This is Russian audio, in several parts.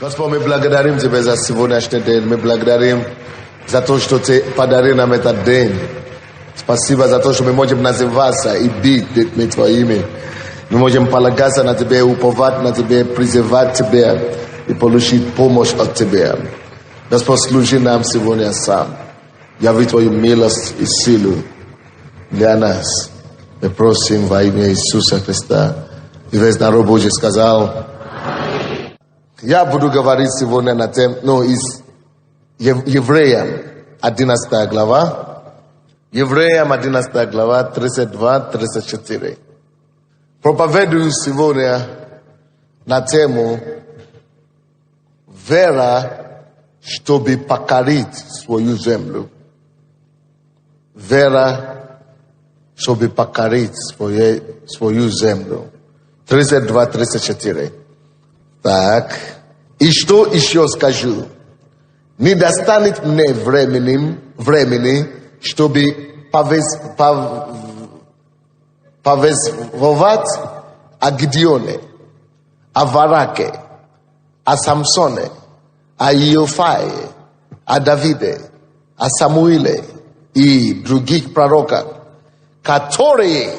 Господь, мы благодарим Тебя за сегодняшний день. Мы благодарим за то, что Ты подарил нам этот день. Спасибо за то, что мы можем называться и быть детьми Твоими. Мы можем полагаться на Тебя, уповать на Тебя, призывать Тебя и получить помощь от Тебя. Господь, служи нам сегодня сам. Яви Твою милость и силу для нас. Мы просим во имя Иисуса Христа. И весь народ Божий сказал: я буду говорить сегодня на тему, из Евреям 11 глава. Евреям 11 глава, 32-34. Проповедую сегодня на тему вера, чтобы покорить свою землю. Вера, чтобы покорить свою землю. 32-34. Так, и что еще скажу? Не достанет мне времени, чтобы повествовать о Гидеоне, о Вараке, о Самсоне, о Иофае, о Давиде, о Самуиле и других пророках, которые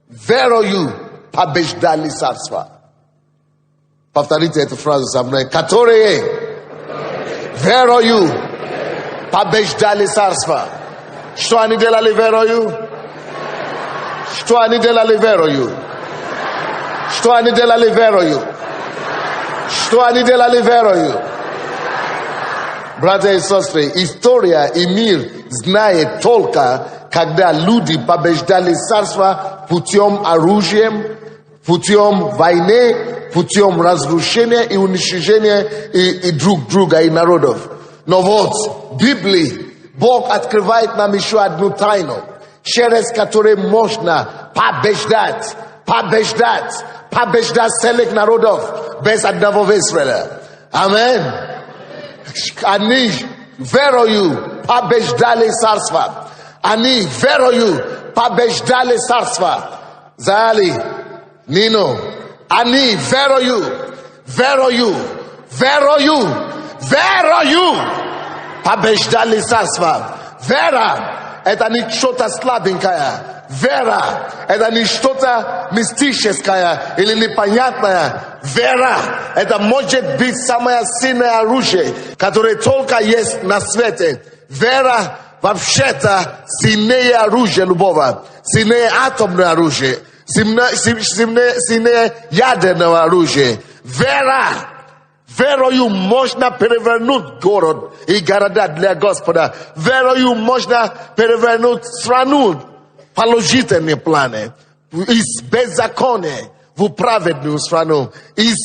верою побеждали царство. Повторите эту фразу со мной. Которые верою побеждали царство. Что они делали верою? Что они делали верою? Что они делали верою? Что они делали верою? Братья и сестры, история и мир знает только, когда люди побеждали царство путем оружия, путем войны, путем разрушения и уничтожения и друг друга, и народов. Но вот в Библии Бог открывает нам еще одну тайну, через которую можно побеждать целых народов без одного Израиля. Аминь. Они верою побеждали царство. Они верою побеждали царство. Зали, Нино, они верою побеждали царство. Вера — это не что-то слабенькое. Вера — это не что-то мистическое или непонятное. Вера — это может быть самое сильное оружие, которое только есть на свете. Вера вообще-то сильнее оружия любого, сильнее атомное оружие, сильнее ядерного оружия. Верою можно перевернуть город и города для Господа. Верою можно перевернуть страну в положительные планы. Из беззакония в праведную страну. Из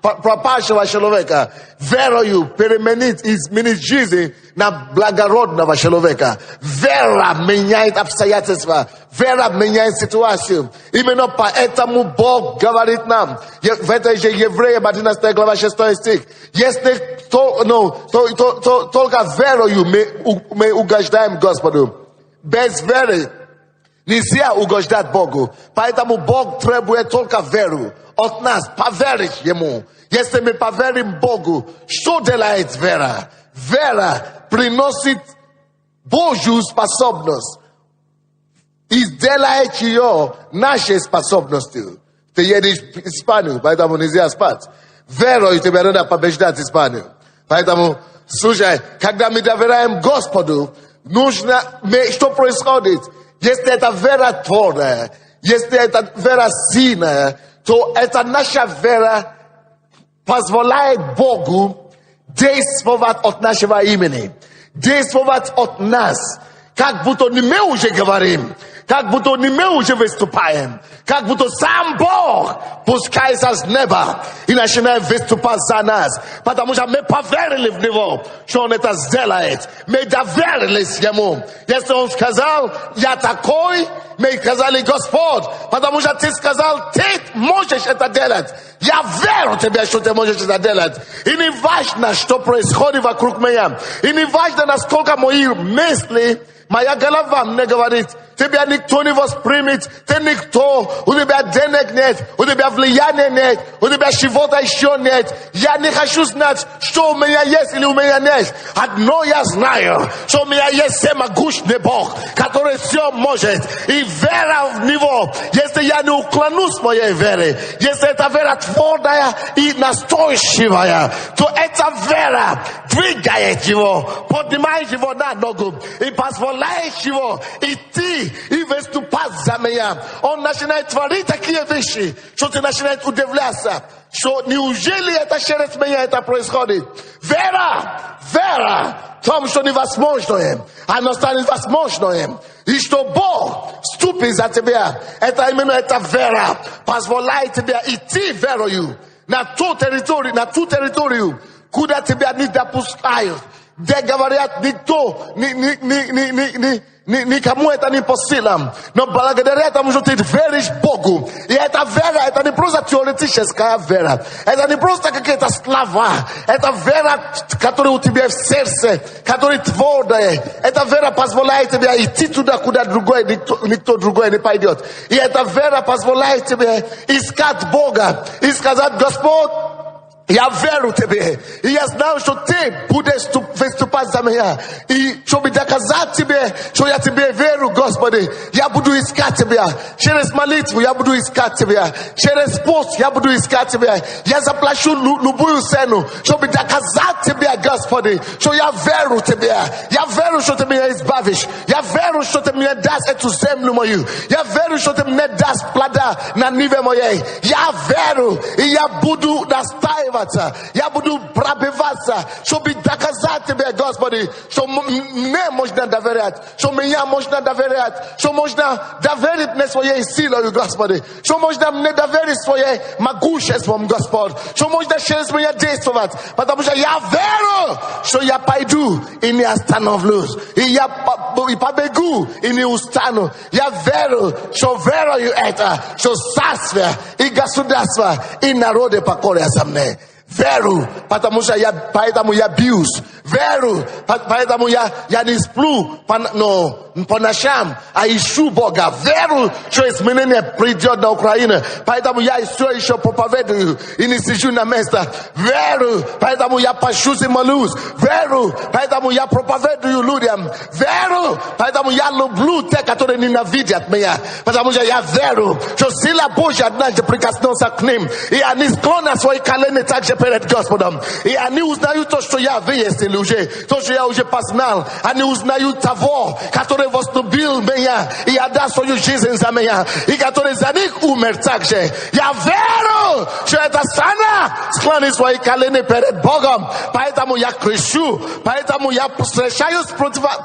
пропавшего человека. Верою изменить жизнь на благородного человека. Вера меняет обстоятельства. Вера меняет ситуацию. Именно поэтому Бог говорит нам в этой же Евреям 11 глава 6 стих. Если только верою мы угождаем Господу. Без веры нельзя угождать Богу. Поэтому Бог требует только веру от нас, поверить Ему. Если мы поверим Богу, что делает вера? Вера приносит Божью способность и делает ее нашей способностью. Ты едешь в Испанию, поэтому нельзя спать. Верой тебе надо побеждать Испанию. Поэтому, слушай, когда мы доверяем Господу, нужно, что происходит? Если это вера твердая, если это вера сильная, то это наша вера позволяет Богу действовать от нашего имени, действовать от нас, как будто не мы уже говорим, как будто не мы уже выступаем, как будто сам Бог пускается с неба и начинает выступать за нас, потому что мы поверили в Него, что Он это сделает, мы доверились Ему. Если Он сказал: я такой, мы сказали: Господь, потому что Ты сказал, Ты можешь это делать. Я верю Тебе, что Ты можешь это делать. И не важно, что происходит вокруг меня, и не важно, насколько мои мысли, Моя голова мне говорит, тебя никто не воспримет, ты никто, у тебя денег нет, у тебя влияния нет, у тебя чего-то еще нет. Я не хочу знать, что у меня есть или у меня нет. Одно я знаю, что у меня есть всемогущий Бог, который все может. И вера в Него, если я не уклонюсь моей веры, если эта вера твердая и настойчивая, то эта вера двигает его, поднимает его на ногу и позволяет его идти и выступать за меня. Он начинает творить такие вещи, что ты начинаешь удивляться, что неужели это через меня это происходит. Вера в том, что невозможное, оно станет возможным. И что Бог ступит за тебя, это именно эта вера позволяет тебе идти верою на ту территорию, куда тебя не допускают, где говорят никто, никому это не по силам. Но благодаря тому, что ты веришь Богу. И эта вера, это не просто теоретическая вера. Это не просто какие-то слова. Это вера, которая у тебя в сердце, которая твердая. Эта вера позволяет тебе идти туда, куда никто другой не пойдет. И эта вера позволяет тебе искать Бога и сказать: Господь, я верю тебе, и я знаю, что ты будешь выступать за меня. И чтобы доказать тебе, что я тебе верю, Господи, я буду искать тебя. Через молитву я буду искать тебя. Через пост я буду искать тебя. Я заплачу любую цену, чтобы доказать тебе, Господи, что я верю тебе. Я верю, что ты меня избавишь. Я верю, что ты мне дашь эту землю мою. Я верю, что ты мне дашь плода на ниве моей. Я верю, и я буду настаивать. Я буду пробиваться, чтобы доказать тебе, Господи, что мне можно доверять, что меня можно доверять, что можно доверить мне своей силой, Господи, что можно мне доверить своей могуществом, Господь, что можно через меня действовать, потому что я верю, что я пойду и не остановлюсь, и я побегу и не устану. Я верю, что верою это, что царствие и государство и народы покорятся мне. Веру, поэтому я бьюсь. Веру, поэтому я не сплю по ночам, а ищу Бога. Веру, что изменение придет на Украину. Поэтому я все еще проповедую и не сижу на месте. Веру, поэтому я пощусь и молюсь. Веру, поэтому я проповедую людям. Веру, поэтому я люблю те, которые ненавидят меня. Потому что я верю, что сила Божья однажды прикоснется к ним. И они склонят свои колени также перед Господом. И они узнают то, что я выяснил уже. То, что я уже познал. Они узнают того, который возлюбил меня и отдал свою жизнь за меня. И который за них умер также. Я верю, что эта страна склонит свои колени перед Богом. Поэтому я кричу. Поэтому я встречаюсь с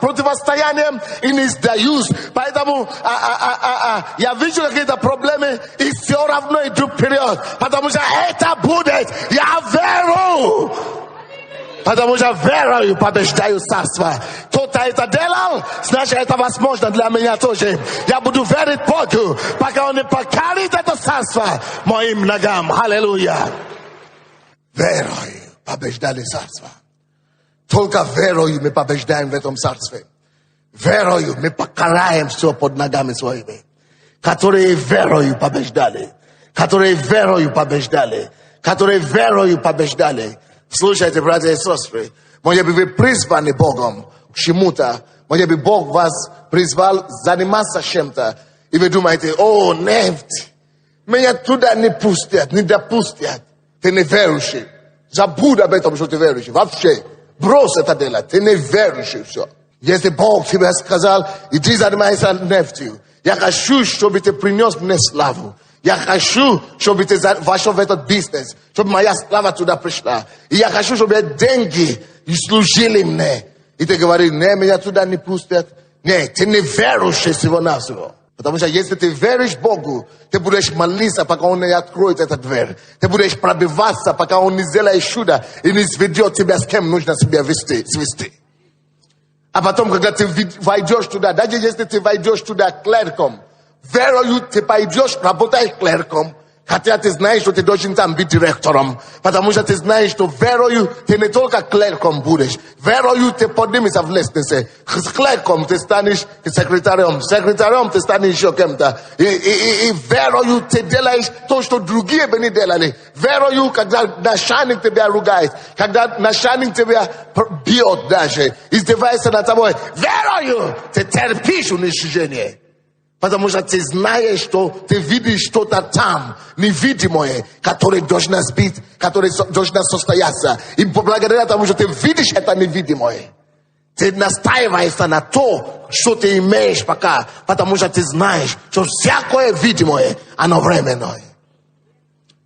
противостоянием и не сдаюсь. Поэтому я вижу какие-то проблемы и все равно иду вперед. Потому что это будет. Я верю. Потому что верою побеждаю царство. Кто-то это делал, значит это возможно для меня тоже. Я буду верить Богу, пока Он не покорит это царство моим ногам. Аллилуйя. Верою побеждали царство. Только верою мы побеждаем в этом царстве. Верою мы покараем все под ногами своими. Которые верою побеждали. Которые верою побеждали. Которые верою побеждали. Слушайте, братья и сестры, может быть, вы призваны Богом к чему-то. Может быть, Бог вас призвал заниматься чем-то. И вы думаете: о, нефть, меня туда не пустят, не допустят. Ты не верующий. Забудь об этом, что ты верующий. Вообще, брось это делать. Ты не верующий, все. Если Бог тебе сказал: иди занимайся нефтью, я хочу, чтобы ты принес мне славу. Я хочу, чтобы ты вошел в этот бизнес, чтобы моя слава туда пришла. И я хочу, чтобы деньги служили мне. И ты говоришь: не, меня туда не пустят. Нет, ты не верующий всего-навсего. Потому что если ты веришь Богу, ты будешь молиться, пока Он не откроет эту дверь. Ты будешь пробиваться, пока Он не сделает чудо и не сведет тебя, с кем нужно себя свести. А потом, когда ты войдешь туда, даже если ты войдешь туда клерком, верою ты пойдешь, работаешь клерком, Хотя ты знаешь, что ты должен там быть директором, потому что ты знаешь, что верою ты не только клерком будешь, верою ты поднимешься в лестнице. С клерком ты станешь секретарем, секретарем ты станешь еще кем-то. И верою ты делаешь то, что другие бы не делали. Верою, когда начальник тебя ругает, когда начальник тебя бьет даже, издевается над тобой, верою ты терпишь уничтожение. Потому что ты знаешь, что ты видишь что-то там, невидимое, которое должно быть, которое должно состояться. И благодаря тому, что ты видишь это невидимое, ты настаиваешься на то, что ты имеешь пока. Потому что ты знаешь, что всякое видимое, оно временное.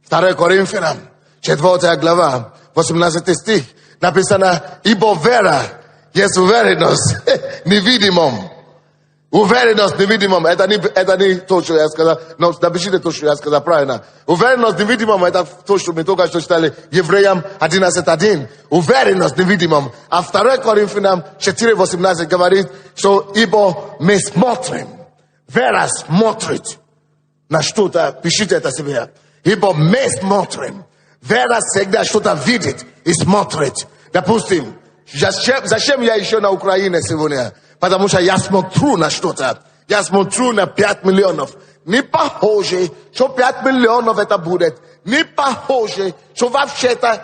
2 Коринфянам, 4 глава, 18 стих, написано, ибо вера есть уверенность невидимом. Уверенность невидимом, это не то, что я сказал, но напишите то, что я сказал правильно. Уверенность невидимом, это то, что мы только что читали, Евреям 11:1. Уверенность невидимом. А 2 Коринфянам 4:18 говорит, что ибо мы смотрим, вера смотрит на что-то, пишите это себе. Ибо мы смотрим, вера всегда что-то видит и смотрит. Допустим, зачем я еще на Украине сегодня? Потому что я смотрю на что-то. Я смотрю на 5 миллионов. Не похоже, что 5 миллионов это будет. Не похоже, что вообще-то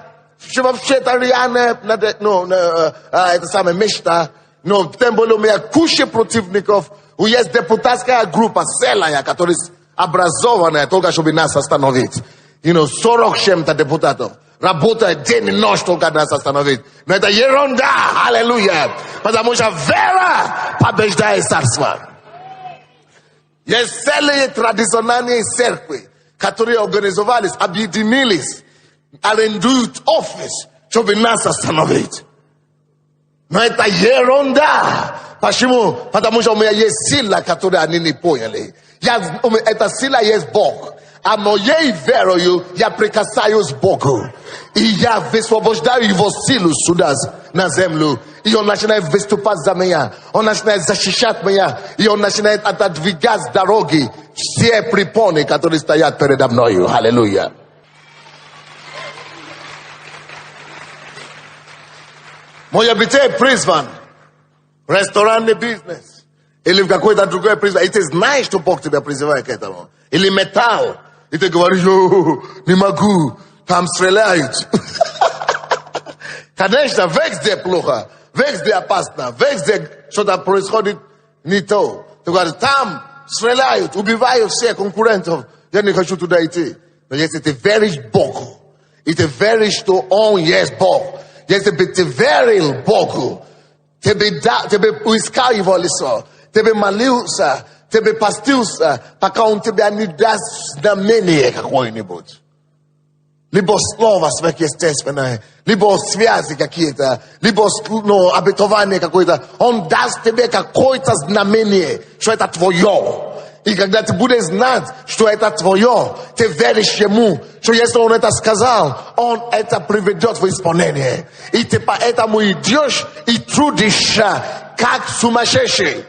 реально, это самая мечта. Но тем более у меня куча противников. Есть депутатская группа целая, которая образованная, только чтобы нас остановить. 40 с чем-то депутатов. Работает день и ночь, только нас остановить. Но это ерунда, аллилуйя. Потому что вера побеждает царство. Есть целые традиционные церкви, которые организовались, объединились, арендуют офис, чтобы нас остановить. Но это ерунда. Почему? Потому что у меня есть сила, которую они не поняли. Эта сила есть Бог. А моей верою я прикасаюсь к Богу. И я высвобождаю его силу сюда, на землю. И он начинает выступать за меня. Он начинает защищать меня. И он начинает отодвигать с дороги все препоны, которые стоят передо мною. Аллилуйя. Мой обитель призван в ресторанный бизнес. Или в какой-то другой призван. И ты знаешь, что Бог тебя призывает к этому. Или металл. И ты говоришь, не могу, там стреляют. Конечно, везде плохо, везде опасно, везде что-то происходит не то. Ты говоришь, там стреляют, убивают всех конкурентов, я не хочу туда идти. Но если ты веришь Богу, и ты веришь, что Он есть Бог, если бы ты верил Богу, ты бы искал Его лицо, ты бы молился, ты бы постился, пока Он тебя не даст знамение какое-нибудь. Либо слово сверхъестественное, либо связи какие-то, либо обетование какое-то. Он даст тебе какое-то знамение, что это твое. И когда ты будешь знать, что это твое, ты веришь Ему, что если Он это сказал, Он это приведет в исполнение. И ты поэтому идешь и трудишься, как сумасшедший.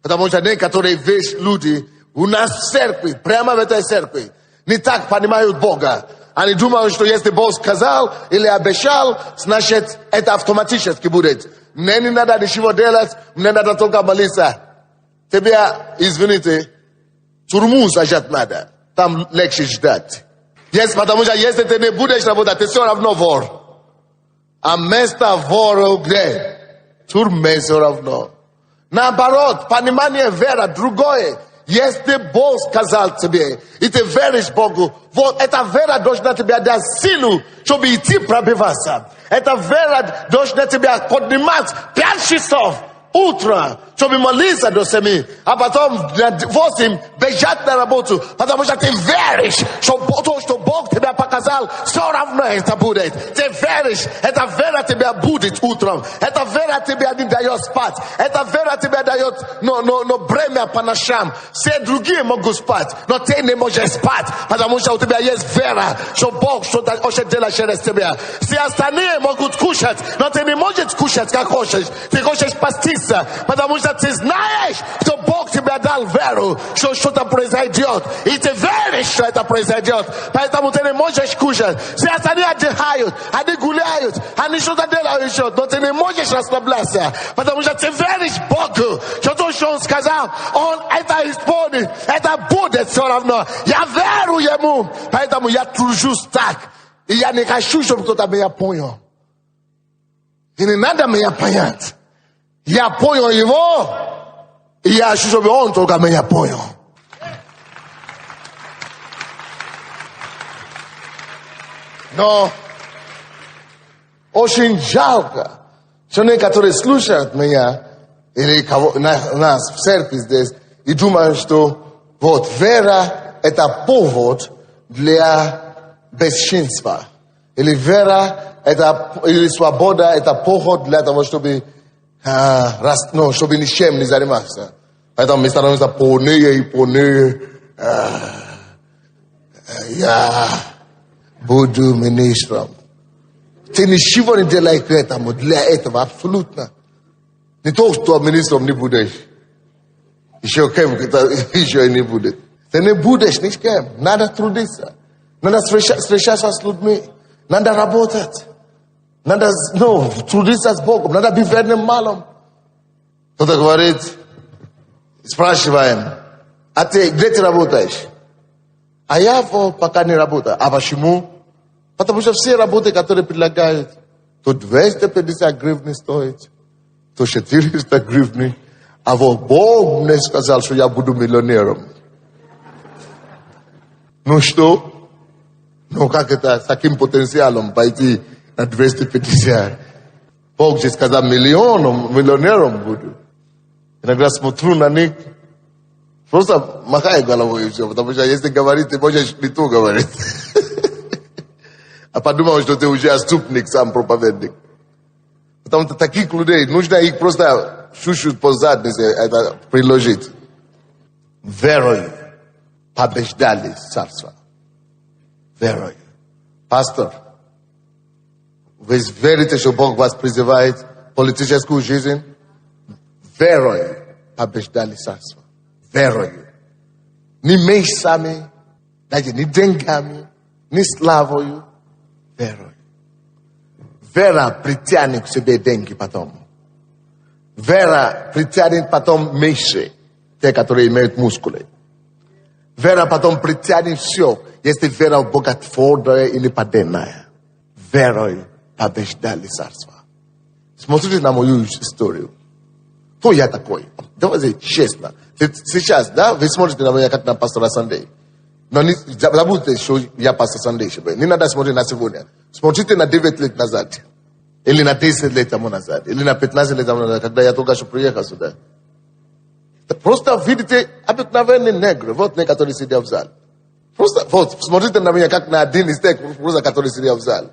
Потому что некоторые люди у нас в церкви, прямо в этой церкви, не так понимают Бога. Они думают, что если Бог сказал или обещал, значит это автоматически будет. Мне не надо ничего делать, мне надо только молиться. Тебе, извините, тюрьму сажать надо. Там легче ждать. Потому что если ты не будешь работать, ты все равно вор. А место вору где? Тюрьме все равно. Наоборот, понимание вера другое. Если Бог сказал тебе, и ты веришь Богу, вот эта вера должна тебе дать силу, чтобы идти пробиваться. Эта вера должна тебя поднимать 5 часов утра, чтобы молиться до 7, а потом в 8 бежать на работу, потому что ты веришь, что то, что Бог тебя показал, все равно это будет. Ты веришь, эта вера тебя будет утром, эта вера тебя не дает спать, эта вера тебя дает бремя по ночам. Все другие могут спать, но ты не можешь спать, потому что у тебя есть вера, что Бог что-то хочет делать через тебя. Все остальные могут кушать, но ты не можешь кушать как хочешь. Ты хочешь поститься, потому что что ты знаешь, что Бог тебе дал веру, что что-то произойдет. И ты веришь, что это произойдет. Поэтому ты не можешь кушать. Сейчас они отдыхают, они гуляют, они что-то делают еще, но ты не можешь расслабляться. Потому что ты веришь Богу, что то, что Он сказал, Он это исполнит, это будет все равно. Я верю Ему, поэтому я тружусь так. И я не хочу, чтобы кто-то меня понял. И не надо меня понять. Я понял Его, и я хочу, чтобы Он только меня понял. Но очень жалко, что некоторые слушают меня, или кого, нас в церкви здесь, и думают, что вот вера – это повод для бесчинства. Или вера, или свобода – это повод для того, чтобы, чтобы ничем не заниматься. Поэтому мы становимся полнее и полнее. Я буду министром. Ты ничего не делаешь для этого, абсолютно. Не то, что министром не будешь. Еще кем еще и не будет. Ты не будешь ни с кем. Надо трудиться. Надо встречаться с людьми. Надо работать. Надо трудиться с Богом. Надо быть верным малым. Кто-то говорит, спрашиваем, а ты где ты работаешь? А я пока не работаю. А почему? Потому что все работы, которые предлагают, то 250 гривен стоит, то 400 гривен. А вот Бог мне сказал, что я буду миллионером. Ну что? Ну как это с таким потенциалом пойти на 250? Бог же сказал, миллионером буду. Иногда смотрю на них, просто махаю головой и все, потому что если говорить, ты можешь не то говорить. А подумал, что ты уже отступник, сам проповедник. Потому что таких людей, нужно их просто чуть-чуть по заднице это приложить. Верою побеждали царство. Верою. Пастор, вы верите, что Бог вас призывает в политическую жизнь? Верою побеждали царство. Верою. Не месяцами, даже не деньгами, не славою. Верой. Вера притянет к себе деньги потом. Вера притянет потом мышцы, те, которые имеют мускулы. Вера потом притянет все, если вера боготворная или паденная. Верой побеждали царство. Смотрите на мою историю. Кто я такой? Давайте честно. Сейчас, да, вы смотрите на меня, как на пастора Сандей. Но не забудьте, что я пастор Сандей. Не надо смотреть на сегодня. Смотрите на 9 лет назад. Или на 10 лет тому назад. Или на 15 лет тому назад, когда я только что приехал сюда. Просто видите обыкновенный негр. Вот негр, который сидел в зале. Просто, вот, смотрите на меня, как на один из тех, который сидел в зале.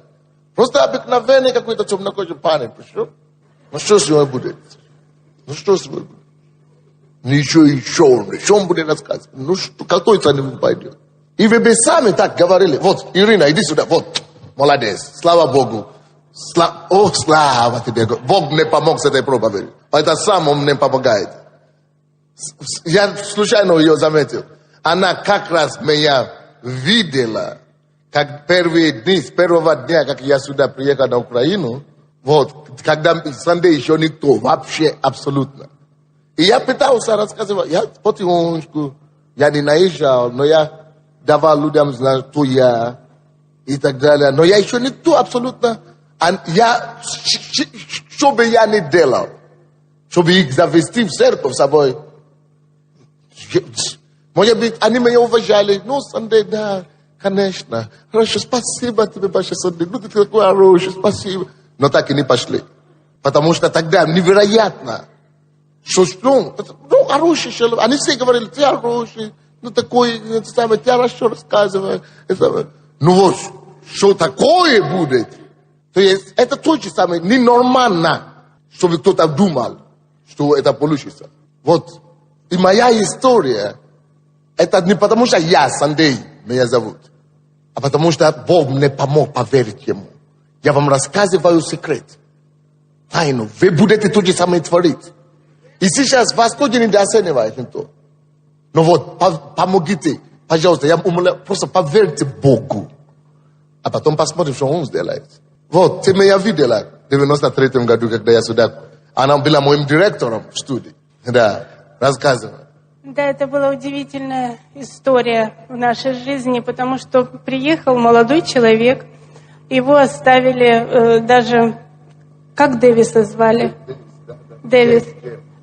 Просто обыкновенный какой-то темнокожий парень. Ну что с ним будет? Ну что с ним будет? Ничего еще. Что он будет рассказывать? Ну что, какой-то не пойдет. И вы бы сами так говорили. Вот, Ирина, иди сюда. Вот, молодец. Слава Богу. Слава тебе. Бог мне помог с этой проповедью. Это сам он мне помогает. Я случайно ее заметил. Она как раз меня видела, как первые дни, с первого дня, как я сюда приехал на Украину, вот, когда Сандей еще никто, вообще абсолютно. И я пытался рассказывать, я потихонечку, я не наезжал, но я давал людям знать, кто я и так далее. Но я еще не то абсолютно. Что бы я не делал, чтобы их завести в церковь с собой. Может быть, они меня уважали. Ну, Сандей, да, конечно. Хорошо, спасибо тебе большое, Сандей. Ну, ты такой хороший, спасибо. Но так и не пошли. Потому что тогда невероятно, что, хороший человек. Они все говорили, ты хороший, ну, такой, ты хорошо рассказываешь. Ну, вот, что такое будет? То есть, это то же самое, ненормально, чтобы кто-то думал, что это получится. Вот, и моя история, это не потому, что я, Сандей, меня зовут, а потому, что Бог мне помог поверить Ему. Я вам рассказываю секрет, тайну. Вы будете то же самое творить. И сейчас вас тоже недооценивает никто. Но вот, помогите, пожалуйста, я умоляю, просто поверьте Богу. А потом посмотрим, что Он сделает. Вот, ты меня видела в 93-м году, когда я сюда. Она была моим директором в студии. Да, рассказывай. Да, это была удивительная история в нашей жизни, потому что приехал молодой человек, его оставили даже, как Дэвиса звали? Дэвис.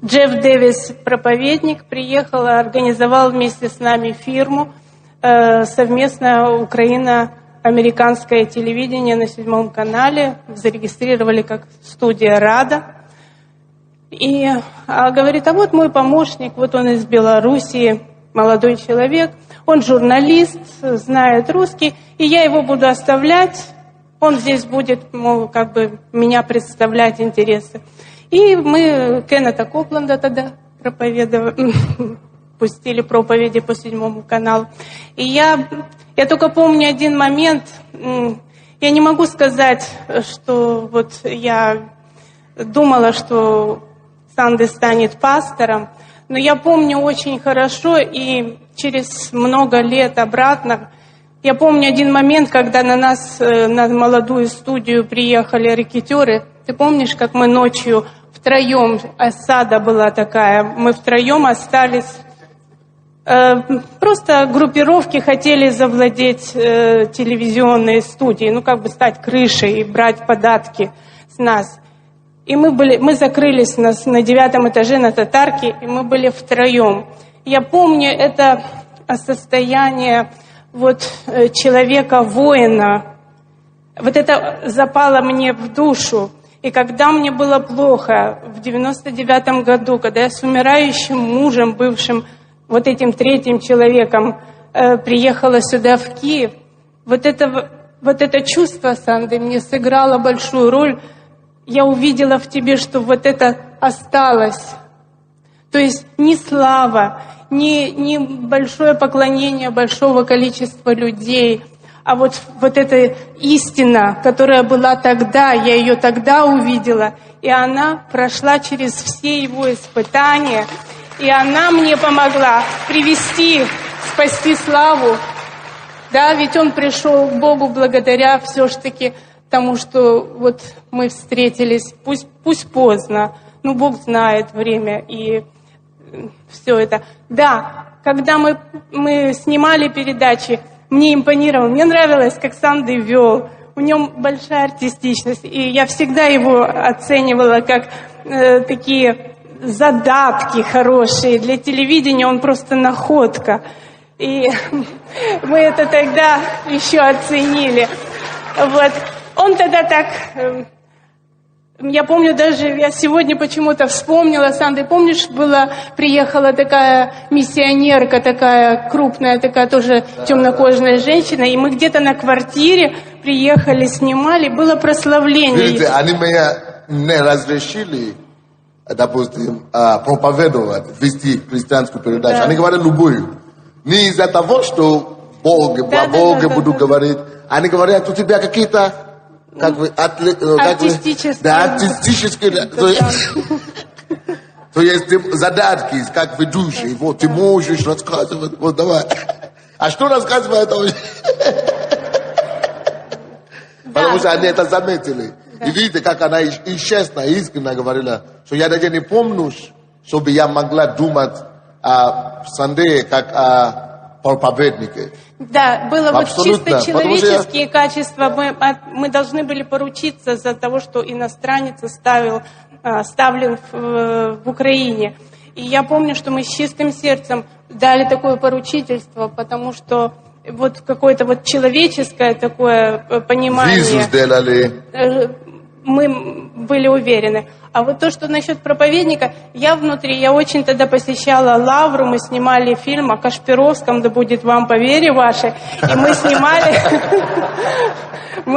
Джефф Дэвис, проповедник, приехал, организовал вместе с нами фирму, совместно Украино-американское телевидение на 7 канале, зарегистрировали как студия «Рада». И говорит, а вот мой помощник, вот он из Белоруссии, молодой человек, он журналист, знает русский, и я его буду оставлять, он здесь будет, мол, как бы меня представлять интересы. И мы Кеннета Копланда тогда пустили проповеди по 7 каналу. И я только помню один момент, я не могу сказать, что вот я думала, что Санды станет пастором, но я помню очень хорошо, и через много лет обратно, я помню один момент, когда на нас, на молодую студию приехали рэкетёры. Ты помнишь, как мы ночью втроем, осада была такая, мы втроем остались, просто группировки хотели завладеть телевизионной студией, ну как бы стать крышей и брать податки с нас. И мы закрылись на 9-м этаже на Татарке, и мы были втроем. Я помню это состояние вот человека-воина. Вот это запало мне в душу. И когда мне было плохо в 99-м году, когда я с умирающим мужем, бывшим вот этим 3-м человеком, приехала сюда в Киев, вот это чувство, Санды, мне сыграло большую роль. Я увидела в тебе, что вот это осталось. То есть не слава, не большое поклонение большого количества людей, а вот эта истина, которая была тогда, я ее тогда увидела, и она прошла через все его испытания, и она мне помогла спасти славу. Да, ведь он пришел к Богу благодаря все-таки тому, что вот мы встретились, пусть поздно, но Бог знает время и все это. Да, когда мы снимали передачи, мне импонировало, мне нравилось, как Санды вел, в нем большая артистичность, и я всегда его оценивала как такие задатки хорошие. Для телевидения он просто находка. И мы это тогда еще оценили. Вот. Он тогда так... Я помню даже, я сегодня почему-то вспомнила, Санды, помнишь, приехала такая миссионерка, такая крупная, такая тоже темнокожая женщина, и мы где-то на квартире приехали, снимали, было прославление. Видите, они меня не разрешили, допустим, проповедовать, вести христианскую передачу. Да. Они говорят любую. Не из-за того, что Бог, буду говорить. Они говорят, у тебя какие-то артистические. То есть задатки, как ведущий. Вот ты можешь рассказывать. Вот давай. А что рассказывает? Потому что они это заметили. И видите, как она и честно, искренне говорила, что я даже не помню, чтобы я могла думать о Санде как о проповеднике. Да, было абсолютно. Вот чисто человеческие качества. Мы должны были поручиться за того, что иностранец ставлен в Украине. И я помню, что мы с чистым сердцем дали такое поручительство, потому что вот какое-то вот человеческое такое понимание. Визу сделали. Мы были уверены. А вот то, что насчет проповедника, я очень тогда посещала Лавру, мы снимали фильм о Кашпировском, да будет вам по вере вашей, и мы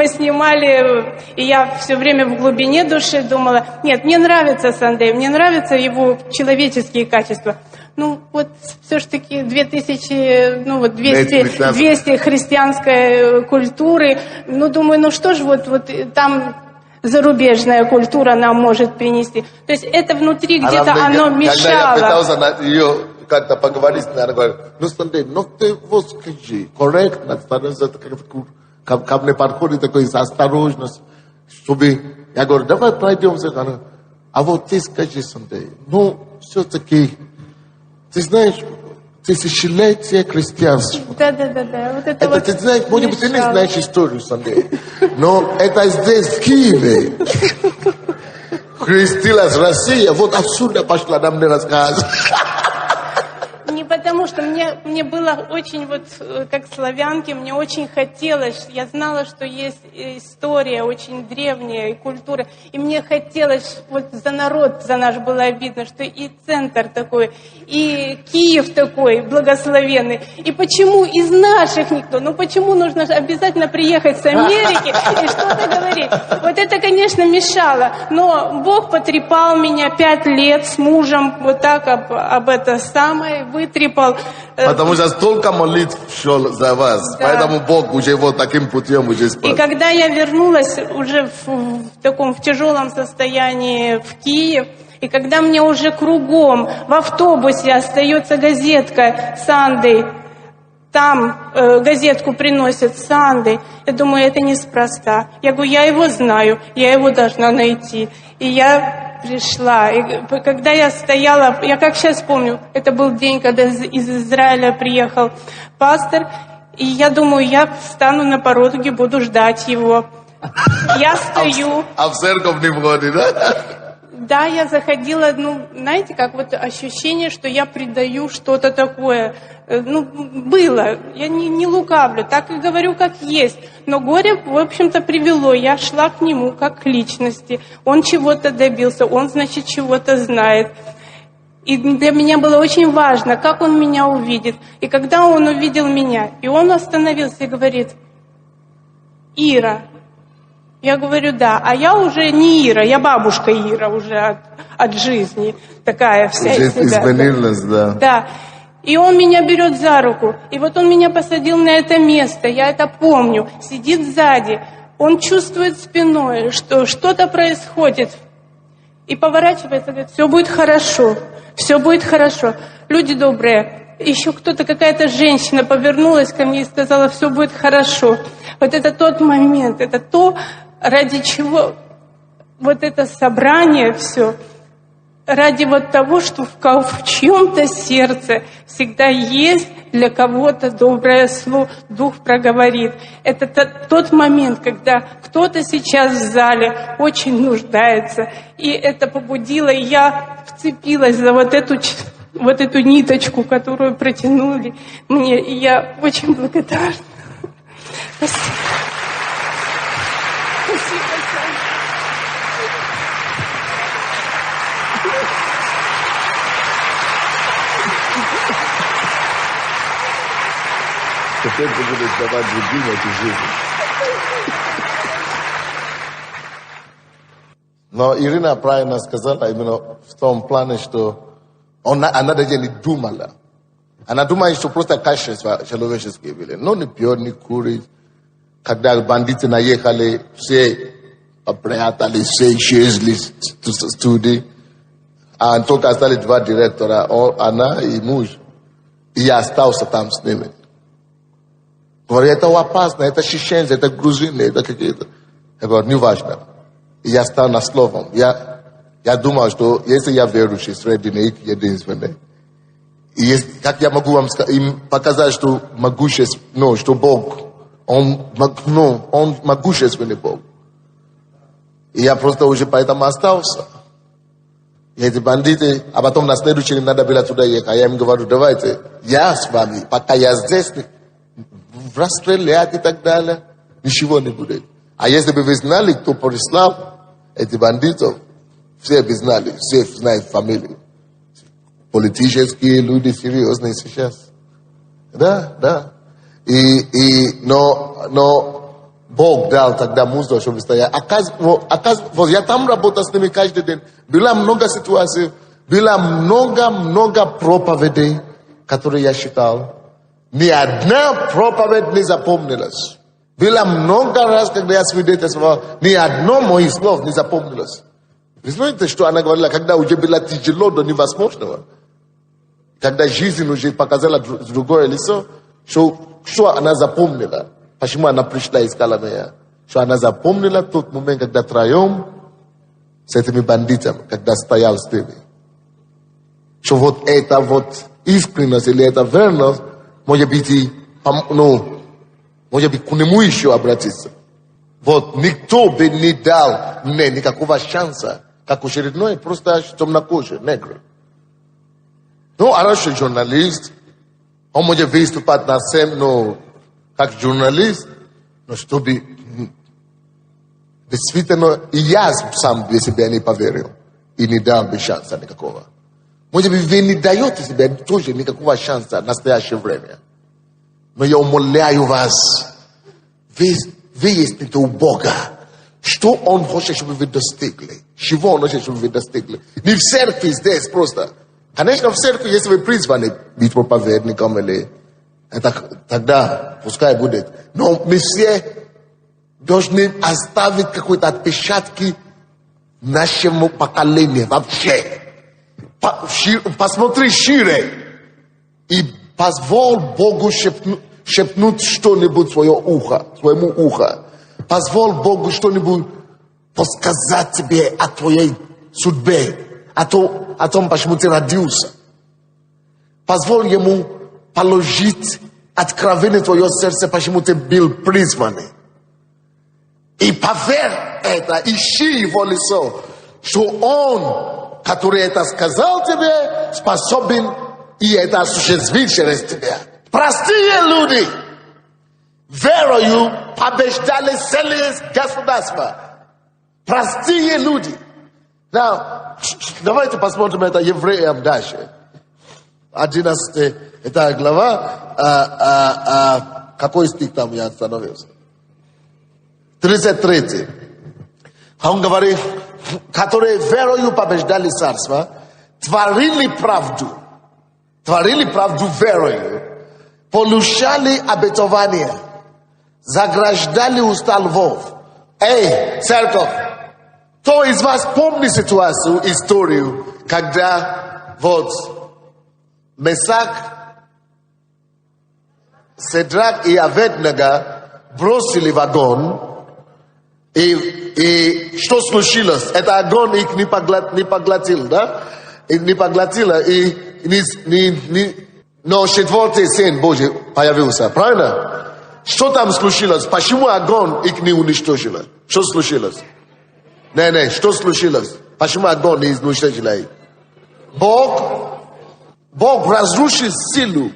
снимали, и я все время в глубине души думала, нет, мне нравится Сандей, мне нравятся его человеческие качества. Ну, вот все-таки 200 христианской культуры, ну, думаю, ну что ж, вот там... зарубежная культура нам может принести. То есть это внутри где-то оно мешало. Когда я пытался ее как-то поговорить, она говорит, ну смотри, ну ты его скажи, корректно, ко мне подходит такой осторожность, чтобы, я говорю, давай пройдемся, а вот ты скажи, смотри, ну все-таки, ты знаешь, тысячелетие крестьянства. Да. Вот это вот ты знаешь, может быть, ты не знаешь историю, Сандрей, но это здесь, в Киеве. Крестилась Россия, вот отсюда пошла нам не рассказывать. Не потому, что мне было очень, вот как славянке, мне очень хотелось, я знала, что есть история очень древняя и культура, и мне хотелось, вот за народ, за наш было обидно, что и центр такой, и Киев такой благословенный, и почему из наших никто, ну почему нужно обязательно приехать с Америки и что-то говорить? Вот это, конечно, мешало, но Бог потрепал меня 5 лет с мужем, вот так об это самое, вытрепал. Потому что столько молитв шел за вас, да. Поэтому Бог уже вот таким путем уже спас. И когда я вернулась уже в тяжелом состоянии в Киев, и когда мне уже кругом в автобусе остается газетка «Сандей», там газетку приносят «Сандей», я думаю, это неспроста. Я говорю, я его знаю, я его должна найти. И я пришла, и когда я стояла, я как сейчас помню, это был день, когда из Израиля приехал пастор, и я думаю, я встану на пороге, буду ждать его. Я стою. А в церковь не входит, да? Да, я заходила, ну, знаете, как вот ощущение, что я предаю что-то такое. Ну, было, я не лукавлю, так и говорю, как есть. Но горе, в общем-то, привело. Я шла к нему как к личности. Он чего-то добился, он, значит, чего-то знает. И для меня было очень важно, как он меня увидит. И когда он увидел меня, и он остановился и говорит, Ира. Я говорю, да, а я уже не Ира, я бабушка Ира уже от жизни, такая вся из себя. Изменилась, да. Да, и он меня берет за руку, и вот он меня посадил на это место, я это помню, сидит сзади, он чувствует спиной, что что-то происходит, и поворачивается, говорит, все будет хорошо, все будет хорошо. Люди добрые, еще кто-то, какая-то женщина повернулась ко мне и сказала, все будет хорошо. Вот это тот момент, это то, ради чего вот это собрание все, ради вот того, что в чьем-то сердце всегда есть для кого-то доброе слово, Дух проговорит. Это тот момент, когда кто-то сейчас в зале очень нуждается, и это побудило, и я вцепилась за вот эту ниточку, которую протянули мне, и я очень благодарна. Спасибо. Теперь ты будешь давать другим эту жизнь. Но Ирина правильно сказала именно в том плане, что она даже не думала. Она думает, что просто качество человеческие были. Но не пьет, не курит. Когда бандиты наехали, все попрятали, все исчезли с студии. А только остались 2 директора, она и муж. И я остался там с ними. Говорю, это опасно, это чеченцы, это грузины, это какие-то. Я говорю, не важно. И я стал на словом. Я думал, что если я верующий среди них единственный, и как я могу им показать, что могущественный, что Бог, Он могущественный Бог. И я просто уже поэтому остался. И эти бандиты, а потом на следующий день надо было туда ехать. Я им говорю, давайте, я с вами, пока я здесь, расстрелять и так далее, ничего не будет. А если бы вы знали, кто прислал этих бандитов, все бы знали, все знают фамилию. Политические люди серьезные сейчас. Да. Но Бог дал тогда мужество, чтобы стоять. Оказывается, я там работал с ними каждый день. Было много ситуаций, было много проповедей, которые я считал. Ни одна проповедь не запомнилась. Было много раз, когда я свидетельствовал, ни одно моих слов не запомнилось. Вы знаете, что она говорила, когда уже было тяжело до невозможного? Когда жизнь уже показала другое лицо, что она запомнила? Почему она пришла и искала меня? Что она запомнила тот момент, когда троем с этими бандитами, когда стоял с ними. Что вот эта вот искренность или эта верность, может быть, и, может быть, к нему еще обратиться. Вот никто бы не дал мне никакого шанса, как очередной, просто темнокожий, негр. Ну, хороший журналист, он может выступать на сцену как журналист, но чтобы действительно и я сам для себя не поверил и не дал бы шанса никакого. Может быть, вы не даете себе тоже никакого шанса в настоящее время. Но я умоляю вас, выясните у Бога, что Он хочет, чтобы вы достигли. Чего Он хочет, чтобы вы достигли. Не в церкви здесь просто. Конечно, в церкви, если вы призваны быть проповедником или это, тогда пускай будет. Но мы все должны оставить какой-то отпечатки нашему поколению вообще. Посмотри шире и позволь Богу шепнуть что-нибудь своему уху. Позволь Богу что-нибудь подсказать тебе о твоей судьбе, о том, почему ты родился. Позволь Ему положить откровение в твое сердце, почему ты был призванный. И поверь это, ищи Его лицо, что Он, который это сказал тебе, способен и это осуществить через тебя. Простые люди верою побеждали целые государства. Простые люди. Давайте посмотрим это Евреям дальше. 11 это глава, какой стих там я остановился? 33. Он говорит, которые верою побеждали царство, творили правду верою, получали обетование, заграждали уста львов. Эй, церковь, кто из вас помнит ситуацию, историю, когда вот Месак, Седрак и Аведnego бросили в огонь, и что случилось? Это огонь их не поглотил, да? Не поглотило, но четвертый сын Божий появился, правильно? Что там случилось? Почему огонь их не уничтожил? Что случилось? Что случилось? Почему огонь не уничтожил их? Бог разрушил силу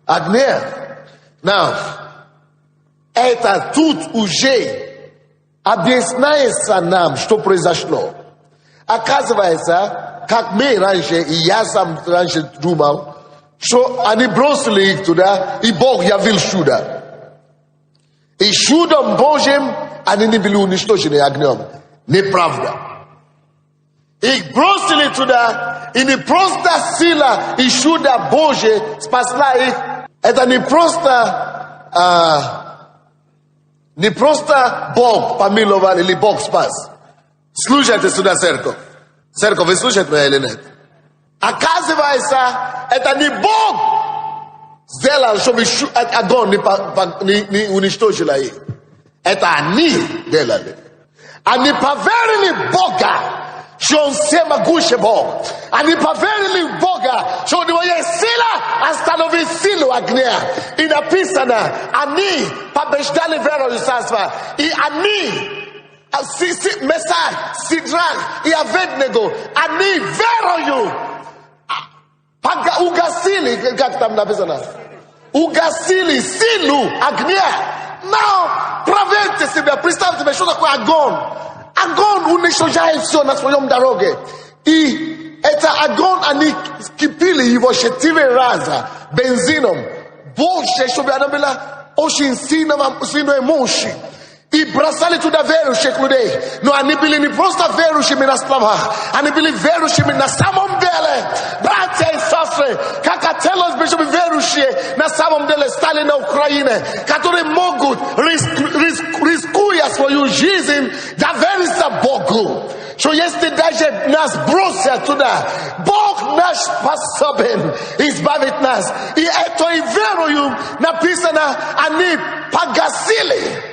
огня. Это тут уже объясняется нам, что произошло. Оказывается, как мы раньше, и я сам раньше думал, что они бросили их туда, и Бог явил чудо. И чудом Божьим они не были уничтожены огнем. Неправда. Их бросили туда, и не просто сила и чудо Божье спасла их. Это не просто Бог помиловал или Бог спас. Слушайте сюда, церковь. Церковь, вы слушаете меня или нет? Оказывается, это не Бог сделал, чтобы огонь не уничтожил их. Это они делали. Они поверили в Бога, что Он всемогущий Бог. Они поверили в Бога, что у Него есть сила остановить силу огня. И написано, они побеждали верою царства. И они, Месак, Сидрах и Аведnego, они верою угасили, как там написано, угасили силу огня. Но проверьте себя, представьте себе, что такое огонь. Огонь уничтожает все на своем дороге. И это огонь, они кипели его 4 раза бензином. Больше, чтобы она была очень сильной мощи. И бросали туда верующих людей. Но они были не просто верующими на словах. Они были верующими на самом деле. Братья и сестры, как хотелось бы, чтобы верующие верующие на самом деле стали на Украине, которые могут, рискуя свою жизнь, довериться Богу. Что если даже нас бросят туда, Бог наш способен избавить нас. И это и верою написано, они погасили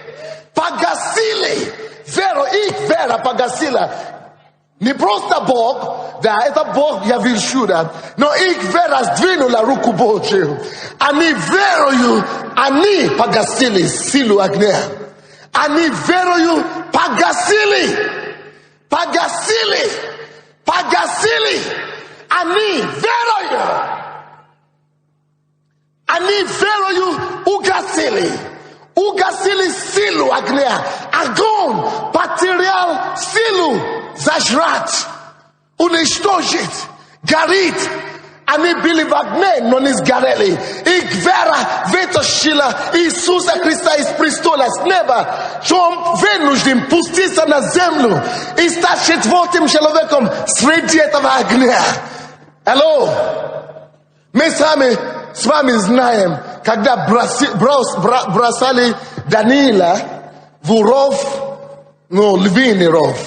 веру, их вера погасила. Не просто Бог, да, это Бог явил чудо, но их вера сдвинула руку Божию. Они верою, они погасили силу огня. Они верою погасили. Они верою угасили силу огня. Огонь потерял силу зажрать, уничтожить, горит. Они были в огне, но не сгорели. Их вера вытащила Иисуса Христа из престола с неба, что он вынужден пуститься на землю и стать четвертым человеком среди этого огня. Алло, мы с вами знаем, когда бросали Даниила в ров, львиный ров.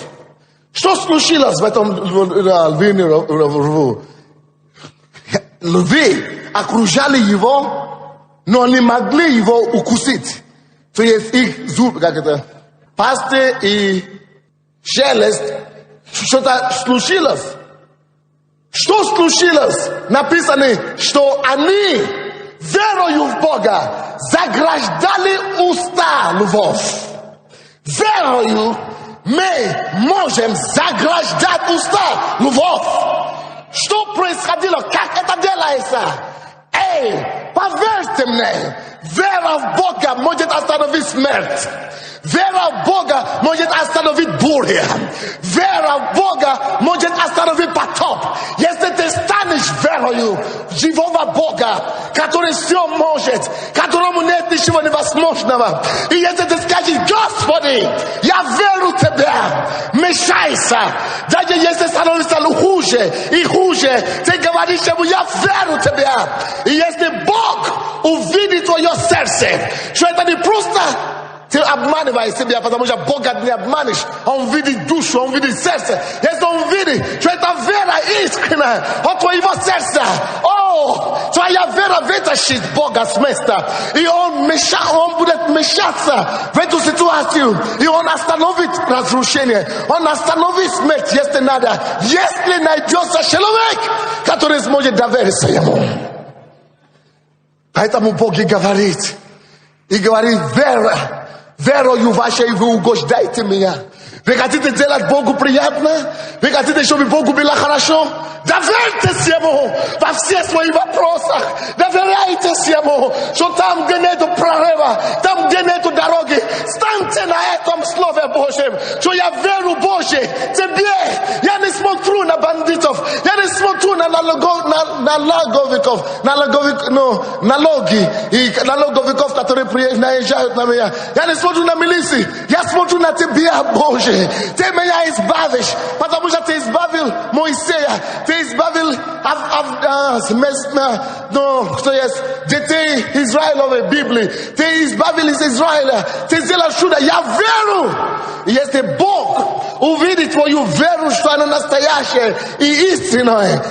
Что случилось в этом львином рову? Львы окружали его, но не могли его укусить. То есть их зуб, пасты и шелест, что-то случилось. Что случилось? Написано, что они верою в Бога заграждали уста львов. Верою мы можем заграждать уста львов. Что происходило? Как это делается? Поверьте мне, вера в Бога может остановить смерть. Вера в Бога может остановить бурю. Вера в Бога может остановить потоп. Если ты станешь верою в живого Бога, который все может, которому нет ничего невозможного. И если ты скажешь: Господи, я верю в Тебя, мешайся. Даже если становится хуже и хуже, ты говоришь ему: я верю в Тебя. И если Бог увидит твое сердце, что это не просто ты обманываешь себя, потому что Бога не обманешь. Он видит душу, он видит сердце. Если он видит, что это вера искренняя от твоего сердца, твоя вера вытащит Бога с места. И он будет вмешаться в эту ситуацию. И он остановит разрушение. Он остановит смерть, если надо. Если найдется человек, который сможет довериться ему. Поэтому Бог и говорит, верою вашей вы угождаете меня. Вы хотите делать Богу приятно? Вы хотите, чтобы Богу было хорошо? Доверьтесь Ему во всех своих вопросах. Доверяйтесь Ему, что там, где нету прорыва, там, где нету дороги, станьте на этом Слове Божьем, что я верю, Боже, Тебе. Я не смотрю на бандитов, я не смотрю на налоги и налоговиков, которые наезжают на меня. Я не смотрю на милиции, я смотрю на Тебя, Боже. Ты меня избавишь, потому что Ты избавил Моисея, Ты избавил кто есть детей Израиловой Библии, Ты избавил из Израиля, Ты сделал чудо. Я верю. И если Бог увидит твою веру, что она настоящая и истинная,